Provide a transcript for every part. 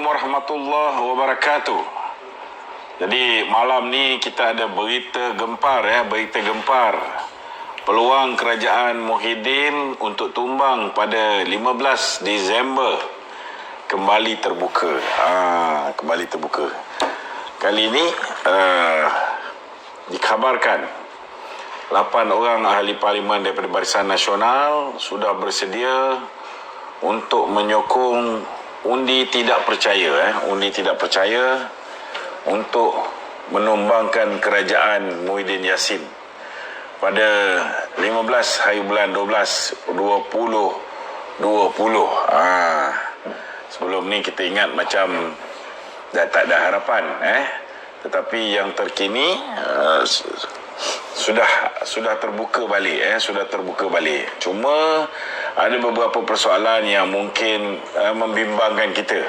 warahmatullahi wabarakatuh. Jadi malam ni kita ada berita gempar berita gempar. Peluang kerajaan Muhyiddin untuk tumbang pada 15 Disember kembali terbuka. Kembali terbuka. Kali ini dikabarkan 8 orang ahli parlimen daripada Barisan Nasional sudah bersedia untuk menyokong undi tidak percaya untuk menumbangkan kerajaan Muhyiddin Yassin pada 15 hari bulan 12 2020. Sebelum ni kita ingat macam dah tak ada harapan tetapi yang terkini sudah terbuka balik cuma ada beberapa persoalan yang mungkin membimbangkan kita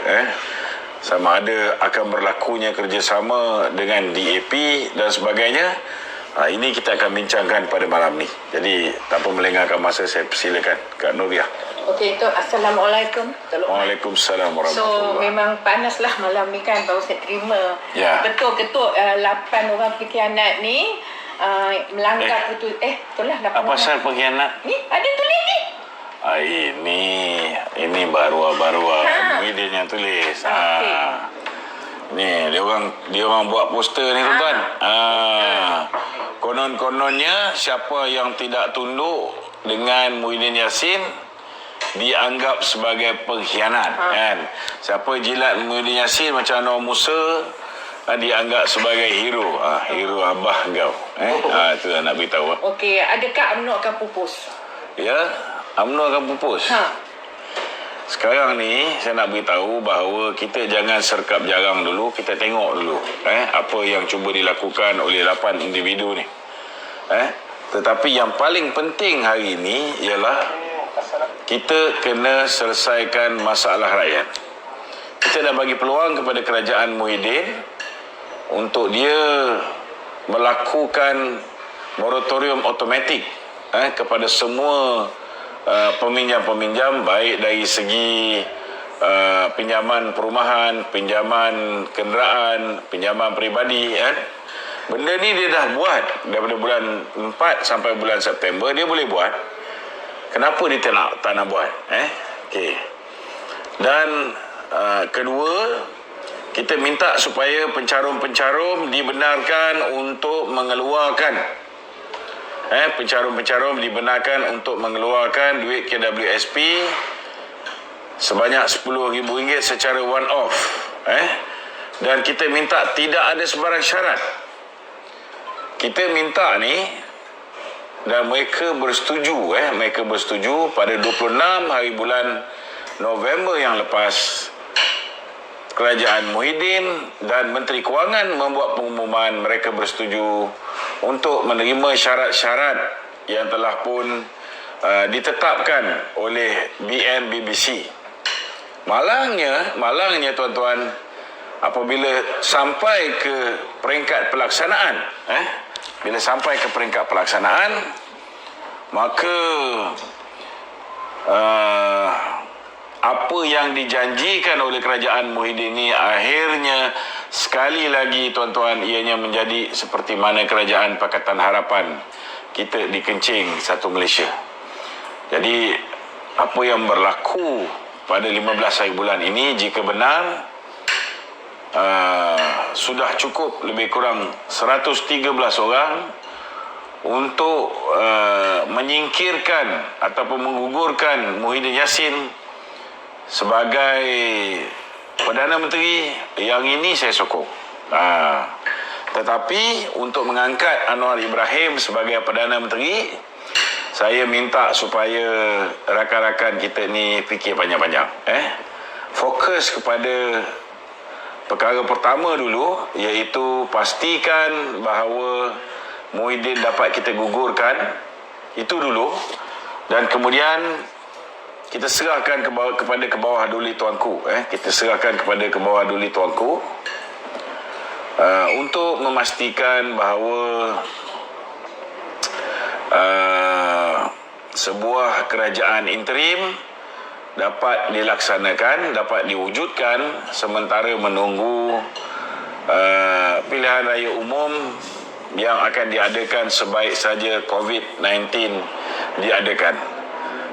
sama ada akan berlakunya kerjasama dengan DAP dan sebagainya. Ini kita akan bincangkan pada malam ni. Jadi tanpa melengahkan masa, saya persilakan Kak Nuriah. Okey, Tok. Assalamualaikum. Waalaikumsalam warahmatullahi wabarakatuh. So, memang panaslah malam ni kan, baru saya terima. Ya. Betul ketuk 8 orang pengkhianat ni melanggar betul lah 8 apa orang. pasal pengkhianat? Ni ada tulis ni. Ini baru-baru Muhyiddin yang tulis. Ni dia orang buat poster ni tuan-tuan. Konon-kononnya siapa yang tidak tunduk dengan Muhyiddin Yassin dianggap sebagai pengkhianat kan. Siapa jilat Muhyiddin Yassin macam Anwar Musa dianggap sebagai hero. Hero abah kau. Itu nak beritahu. Okey, adakah UMNO akan pupus? Ya, UMNO akan pupus. Sekarang ni saya nak beritahu bahawa kita jangan serkap jarang dulu, kita tengok dulu apa yang cuba dilakukan oleh 8 individu ni. Tetapi yang paling penting hari ini ialah kita kena selesaikan masalah rakyat. Kita dah bagi peluang kepada kerajaan Muhyiddin untuk dia melakukan moratorium automatik kepada semua peminjam-peminjam, baik dari segi pinjaman perumahan, pinjaman kenderaan, pinjaman peribadi. Benda ni dia dah buat daripada bulan 4 sampai bulan September, dia boleh buat. Kenapa dia tak nak buat? Okey. Dan kedua, kita minta supaya pencarum-pencarum dibenarkan untuk mengeluarkan pencarum-pencarum dibenarkan untuk mengeluarkan duit KWSP sebanyak RM10,000 secara one off. Dan kita minta tidak ada sebarang syarat. Kita minta ni dan mereka bersetuju pada 26 hari bulan November yang lepas. Kerajaan Muhyiddin dan Menteri Kewangan membuat pengumuman mereka bersetuju untuk menerima syarat-syarat yang telah pun ditetapkan oleh BNBBC. Malangnya tuan-tuan, apabila sampai ke peringkat pelaksanaan, maka apa yang dijanjikan oleh kerajaan Muhyiddin ini akhirnya sekali lagi tuan-tuan ianya menjadi seperti mana kerajaan Pakatan Harapan kita dikencing satu Malaysia. Jadi apa yang berlaku pada 15 hari bulan ini jika benar sudah cukup lebih kurang 113 orang untuk menyingkirkan ataupun menggugurkan Muhyiddin Yassin sebagai Perdana Menteri. Yang ini saya sokong. Tetapi untuk mengangkat Anwar Ibrahim sebagai Perdana Menteri, saya minta supaya rakan-rakan kita ni fikir panjang-panjang. Fokus kepada perkara pertama dulu, iaitu pastikan bahawa Muhyiddin dapat kita gugurkan. Itu dulu. Dan kemudian kita serahkan kepada ke bawah duli tuanku. Kita serahkan kepada ke bawah duli tuanku untuk memastikan bahawa sebuah kerajaan interim dapat dilaksanakan, dapat diwujudkan sementara menunggu pilihan raya umum yang akan diadakan sebaik saja COVID-19 diadakan.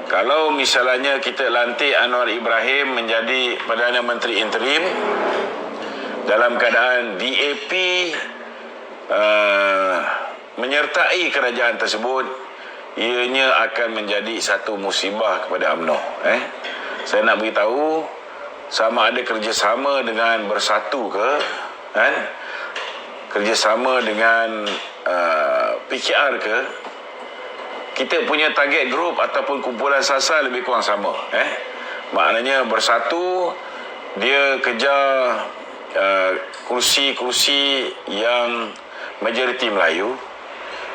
Kalau misalnya kita lantik Anwar Ibrahim menjadi Perdana Menteri interim dalam keadaan DAP menyertai kerajaan tersebut, ianya akan menjadi satu musibah kepada UMNO. Saya nak beritahu, sama ada kerjasama dengan Bersatu ke, kerjasama dengan PKR ke, kita punya target group ataupun kumpulan sasar lebih kurang sama. Maknanya Bersatu dia kejar kursi-kursi yang majoriti Melayu.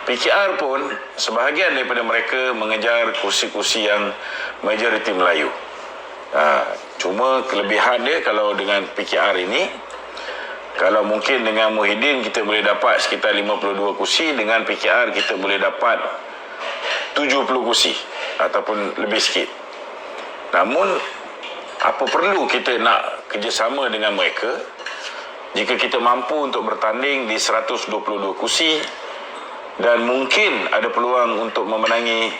PKR pun sebahagian daripada mereka mengejar kursi-kursi yang majoriti Melayu. Cuma kelebihan dia kalau dengan PKR ini, kalau mungkin dengan Muhyiddin kita boleh dapat sekitar 52 kursi, dengan PKR kita boleh dapat 70 kursi ataupun lebih sikit. Namun apa perlu kita nak kerjasama dengan mereka jika kita mampu untuk bertanding di 122 kursi dan mungkin ada peluang untuk memenangi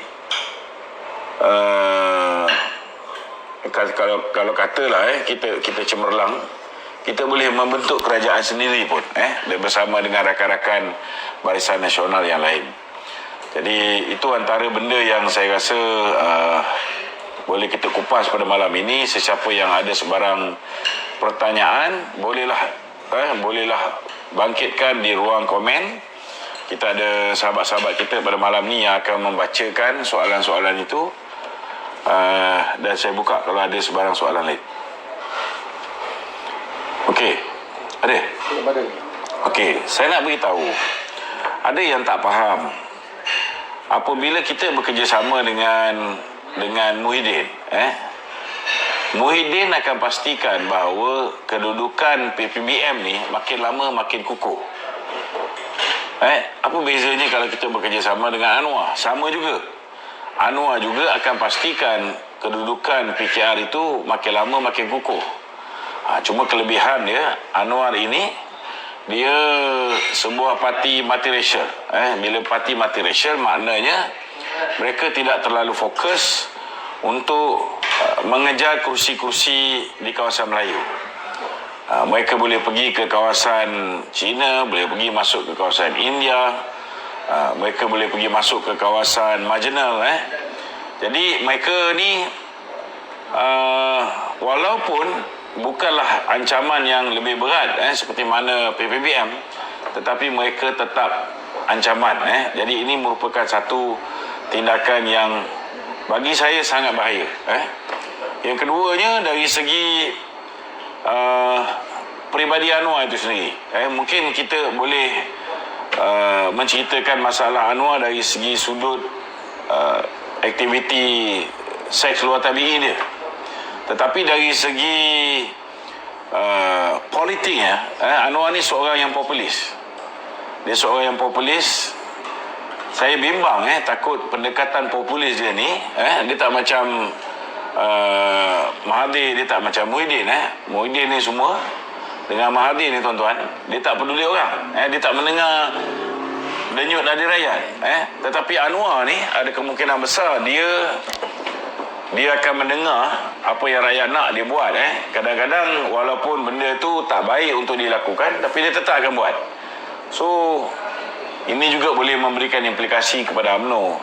kalau katalah kita cemerlang, kita boleh membentuk kerajaan sendiri pun dan bersama dengan rakan-rakan Barisan Nasional yang lain. Jadi itu antara benda yang saya rasa boleh kita kupas pada malam ini. Sesiapa yang ada sebarang pertanyaan, bolehlah bangkitkan di ruang komen. Kita ada sahabat-sahabat kita pada malam ni yang akan membacakan soalan-soalan itu, dan saya buka kalau ada sebarang soalan lain. Okey, ada? Okey, saya nak beritahu, ada yang tak faham apabila kita bekerjasama dengan Muhyiddin, Muhyiddin akan pastikan bahawa kedudukan PPBM ni makin lama makin kukuh. Apa bezanya kalau kita bekerjasama dengan Anwar? Sama juga. Anwar juga akan pastikan kedudukan PKR itu makin lama makin kukuh. Cuma kelebihan dia, Anwar ini dia sebuah parti multiracial. Bila parti multiracial, maknanya mereka tidak terlalu fokus untuk mengejar kursi-kursi di kawasan Melayu. Mereka boleh pergi ke kawasan China, boleh pergi masuk ke kawasan India, mereka boleh pergi masuk ke kawasan marginal. Jadi mereka ni walaupun bukanlah ancaman yang lebih berat seperti mana PPBM, tetapi mereka tetap ancaman. Jadi ini merupakan satu tindakan yang bagi saya sangat bahaya. Yang keduanya, dari segi peribadi Anwar itu sendiri, mungkin kita boleh menceritakan masalah Anwar dari segi sudut aktiviti seks luar tabi'i dia. Tetapi dari segi politiknya, Anwar ni seorang yang populis. Dia seorang yang populis. Saya bimbang takut pendekatan populis dia ni, dia tak macam Mahathir, dia tak macam Muhyiddin. Muhyiddin ni semua dengan Mahathir ni tuan-tuan, dia tak peduli orang, dia tak mendengar denyut nadi rakyat. Tetapi Anwar ni ada kemungkinan besar dia akan mendengar apa yang rakyat nak dia buat. Kadang-kadang walaupun benda tu tak baik untuk dilakukan, tapi dia tetap akan buat. So ini juga boleh memberikan implikasi kepada UMNO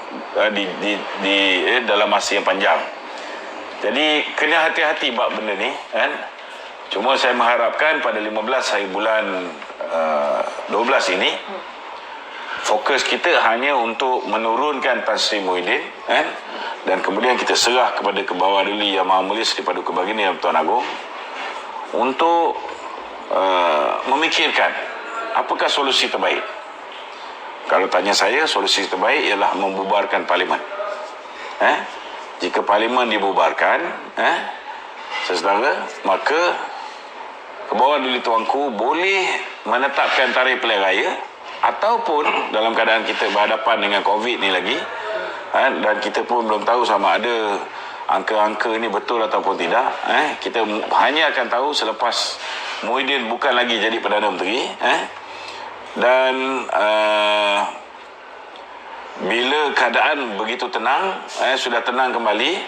di dalam masa yang panjang. Jadi kena hati-hati bab benda ni, Cuma saya mengharapkan pada 15 hari bulan 12 ini, fokus kita hanya untuk menurunkan Tan Sri Muhyiddin, dan kemudian kita serah kepada Kebawah Duli Yang Maha Mulia Sri Paduka Baginda Yang Tuan Agong untuk memikirkan apakah solusi terbaik. Kalau tanya saya, solusi terbaik ialah membubarkan parlimen. Jika parlimen dibubarkan, saudara, maka Kebawah Duli Tuanku boleh menetapkan tarikh pilihan raya, ataupun dalam keadaan kita berhadapan dengan COVID ni lagi, dan kita pun belum tahu sama ada angka-angka ni betul ataupun tidak. Kita hanya akan tahu selepas Muhyiddin bukan lagi jadi Perdana Menteri. Dan bila keadaan begitu tenang, sudah tenang kembali,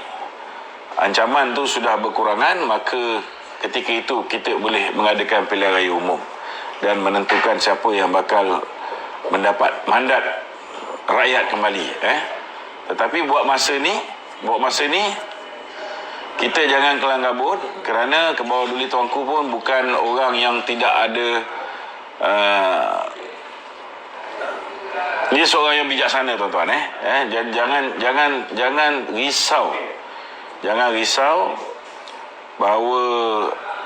ancaman tu sudah berkurangan, maka ketika itu kita boleh mengadakan pilihan raya umum dan menentukan siapa yang bakal mendapat mandat rakyat kembali. Tetapi buat masa ni kita jangan kelang kabut, kerana ke bawah duli tuanku pun bukan orang yang tidak ada dia seorang yang bijaksana, tuan-tuan. Jangan risau. Jangan risau bahawa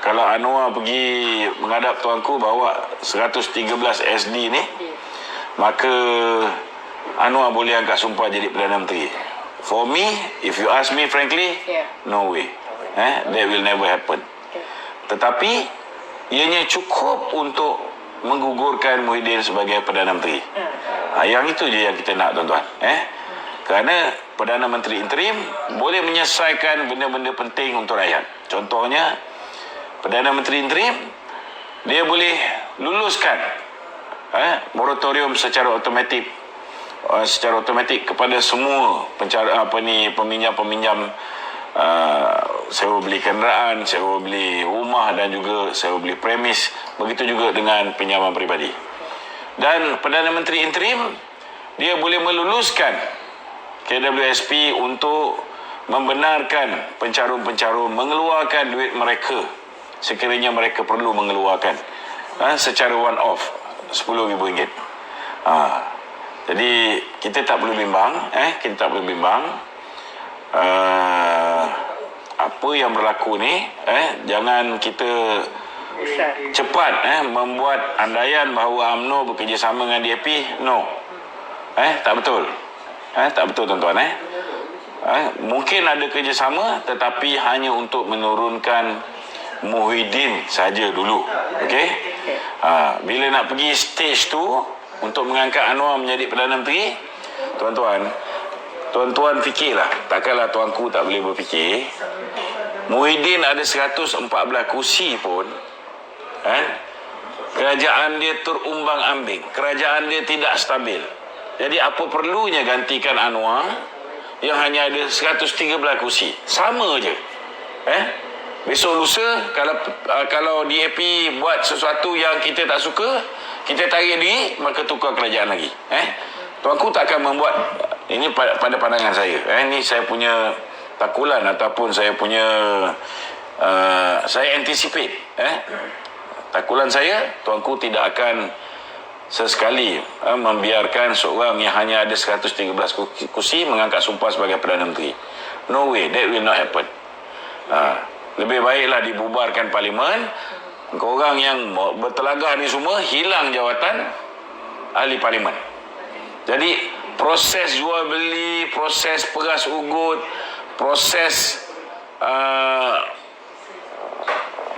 kalau Anwar pergi menghadap tuanku bawa 113 SD ni, maka Anwar boleh angkat sumpah jadi Perdana Menteri. For me, if you ask me frankly, no way. That will never happen. Tetapi ianya cukup untuk menggugurkan Muhyiddin sebagai Perdana Menteri. Yang itu je yang kita nak, tuan-tuan. Kerana Perdana Menteri interim boleh menyelesaikan benda-benda penting untuk rakyat. Contohnya, Perdana Menteri interim dia boleh luluskan moratorium secara otomatik kepada semua peminjam-peminjam sewa beli kenderaan, sewa beli rumah dan juga sewa beli premis. Begitu juga dengan pinjaman peribadi. Dan Perdana Menteri interim dia boleh meluluskan KWSP untuk membenarkan pencarum-pencarum mengeluarkan duit mereka sekiranya mereka perlu mengeluarkan secara one off RM10,000. Jadi kita tak perlu bimbang, apa yang berlaku ni, jangan kita cepat membuat andaian bahawa UMNO bekerjasama dengan DAP. No. Tak betul. Tak betul, tuan-tuan. Mungkin ada kerjasama, tetapi hanya untuk menurunkan Muhyiddin saja dulu. Okey? Bila nak pergi stage tu untuk mengangkat Anwar menjadi Perdana Menteri, tuan-tuan fikirlah, takkanlah tuanku tak boleh berfikir. Muhyiddin ada 114 kursi pun, kerajaan dia terumbang-ambing, kerajaan dia tidak stabil. Jadi apa perlunya gantikan Anwar yang hanya ada 113 kursi? Sama je. Besok lusa kalau DAP buat sesuatu yang kita tak suka, kita tarik diri, maka tukar kerajaan lagi. Tuanku tak akan membuat ini pada pandangan saya. Ini saya punya takulan ataupun saya punya saya anticipate. Takulan saya, tuanku tidak akan sesekali membiarkan seorang yang hanya ada 113 kursi mengangkat sumpah sebagai Perdana Menteri. No way, that will not happen. Lebih baiklah dibubarkan parlimen. Korang yang bertelagah ni semua hilang jawatan ahli parlimen. Jadi proses jual beli, proses peras ugut, proses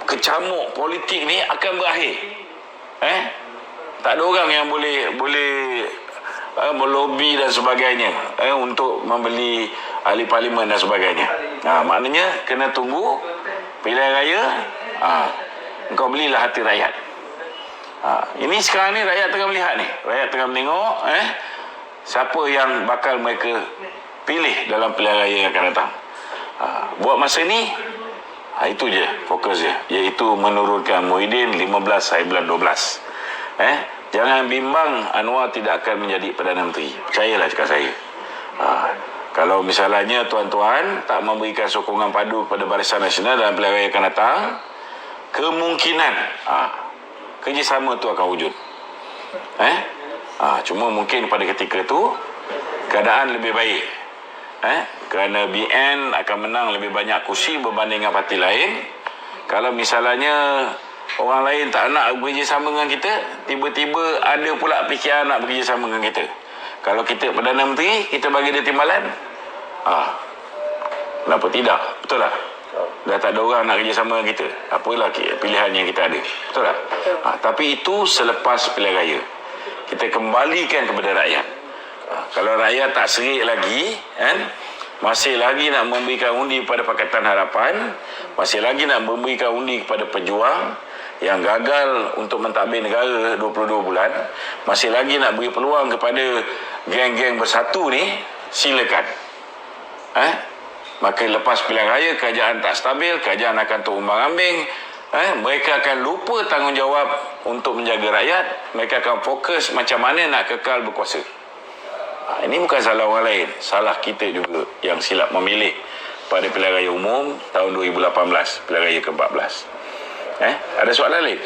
kecamuk politik ni akan berakhir. Tak ada orang yang boleh melobi dan sebagainya untuk membeli ahli parlimen dan sebagainya. Maknanya kena tunggu pilihan raya, engkau belilah hati rakyat. Ini sekarang ni rakyat tengah melihat ni. Rakyat tengah menengok siapa yang bakal mereka pilih dalam pilihan raya yang akan datang. Buat masa ni, itu je fokus dia, iaitu menurunkan Muhyiddin 15 hari bulan 12. Jangan bimbang Anwar tidak akan menjadi Perdana Menteri. Percayalah cakap saya. Kalau misalnya tuan-tuan tak memberikan sokongan padu kepada Barisan Nasional dalam pilihan raya akan datang, kemungkinan kerjasama tu akan wujud. Cuma mungkin pada ketika tu keadaan lebih baik. Kerana BN akan menang lebih banyak kursi berbanding dengan parti lain. Kalau misalnya orang lain tak nak bekerjasama dengan kita, tiba-tiba ada pula fikiran nak bekerjasama dengan kita. Kalau kita Perdana Menteri, kita bagi dia timbalan, kenapa tidak? Betul tak? Dah tak ada orang nak kerjasama dengan kita, apalah pilihan yang kita ada. Betul tak? Tapi itu selepas pilihan raya. Kita kembalikan kepada rakyat. Kalau rakyat tak serik lagi, masih lagi nak memberikan undi kepada Pakatan Harapan, masih lagi nak memberikan undi kepada pejuang yang gagal untuk mentadbir negara 22 bulan, masih lagi nak beri peluang kepada geng-geng bersatu ni, silakan. Maka lepas pilihan raya, kerajaan tak stabil, kerajaan akan terumbang-ambing, mereka akan lupa tanggungjawab untuk menjaga rakyat, mereka akan fokus macam mana nak kekal berkuasa. Ini bukan salah orang lain, salah kita juga yang silap memilih pada pilihan raya umum tahun 2018, pilihan raya ke-14. Ada soalan lain?